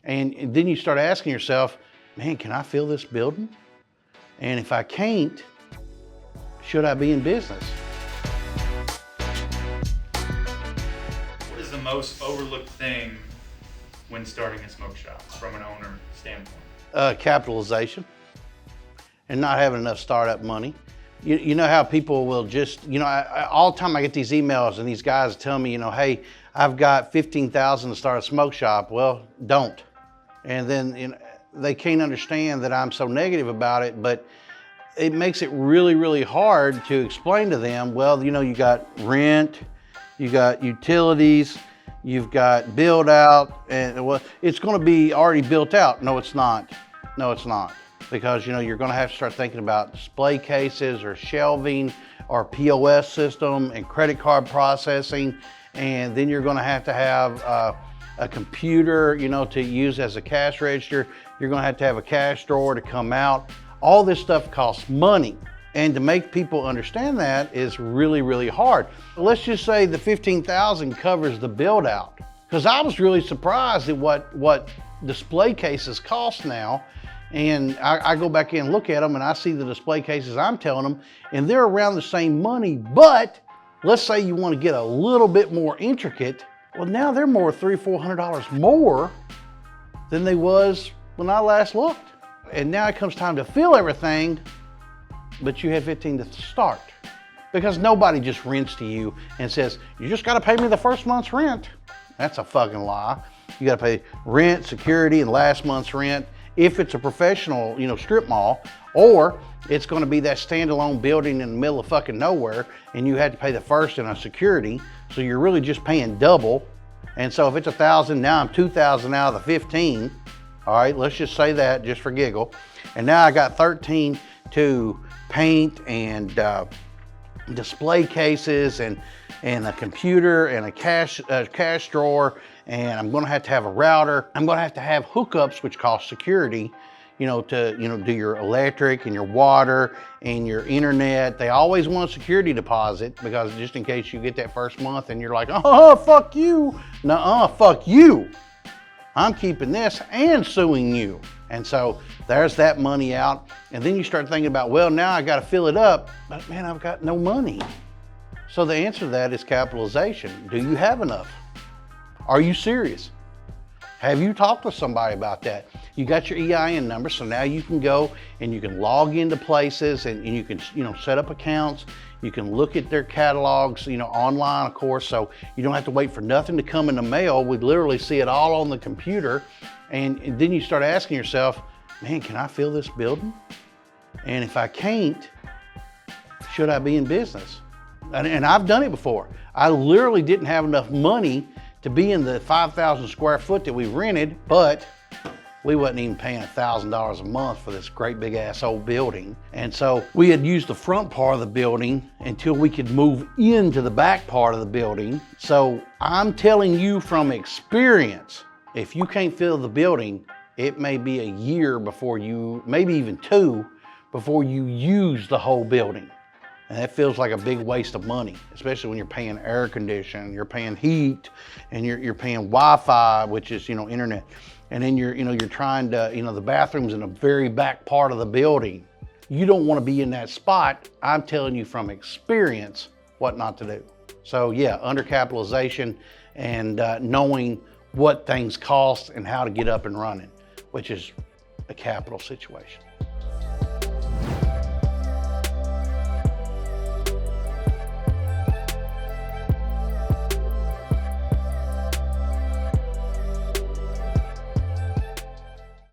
And then you start asking yourself, man, can I fill this building? And if I can't, should I be in business? What is the most overlooked thing when starting a smoke shop from an owner standpoint? Capitalization and not having enough startup money. You know how people will just, all the time I get these emails and these guys tell me, hey, I've got $15,000 to start a smoke shop. Well, don't. And then they can't understand that I'm so negative about it, but it makes it really, really hard to explain to them, well, you got rent, you got utilities, you've got build out, and well, it's gonna be already built out. No, it's not. No, it's not. Because you're gonna have to start thinking about display cases or shelving or POS system and credit card processing. And then you're gonna have a computer, to use as a cash register. You're gonna have to have a cash drawer to come out. All this stuff costs money. And to make people understand that is really, really hard. Let's just say the $15,000 covers the build out. Because I was really surprised at what display cases cost now. And I go back in and look at them and I see the display cases I'm telling them, and they're around the same money, but let's say you want to get a little bit more intricate. Well, now they're more $300-400 more than they was when I last looked. And now it comes time to fill everything, but you had 15 to start. Because nobody just rents to you and says, you just got to pay me the first month's rent. That's a fucking lie. You got to pay rent, security, and last month's rent. If it's a professional, strip mall, or it's going to be that standalone building in the middle of fucking nowhere, and you had to pay the first and a security, so you're really just paying double. And so if it's $1,000, now I'm $2,000 out of the 15. All right, let's just say that just for giggle. And now I got 13 to paint and display cases and a computer and a cash drawer, and I'm gonna have to have a router. I'm gonna have to have hookups, which cost security, to do your electric and your water and your internet. They always want a security deposit because just in case you get that first month and you're like, oh, fuck you. Nuh-uh, fuck you. I'm keeping this and suing you. And so there's that money out. And then you start thinking about, well, now I got to fill it up, but man, I've got no money. So the answer to that is capitalization. Do you have enough? Are you serious? Have you talked to somebody about that? You got your EIN number, so now you can go and you can log into places and you can, set up accounts. You can look at their catalogs, online, of course, so you don't have to wait for nothing to come in the mail. We literally see it all on the computer. And then you start asking yourself, man, can I fill this building? And if I can't, should I be in business? And I've done it before. I literally didn't have enough money to be in the 5,000 square foot that we rented, but we wasn't even paying $1,000 a month for this great big ass old building. And so we had used the front part of the building until we could move into the back part of the building. So I'm telling you from experience, if you can't fill the building, it may be a year before you, maybe even 2, before you use the whole building. And that feels like a big waste of money, especially when you're paying air conditioning, you're paying heat, and you're paying Wi-Fi, which is, internet. And then you're trying to, the bathroom's in the very back part of the building. You don't want to be in that spot. I'm telling you from experience what not to do. So yeah, undercapitalization and knowing what things cost and how to get up and running, which is a capital situation.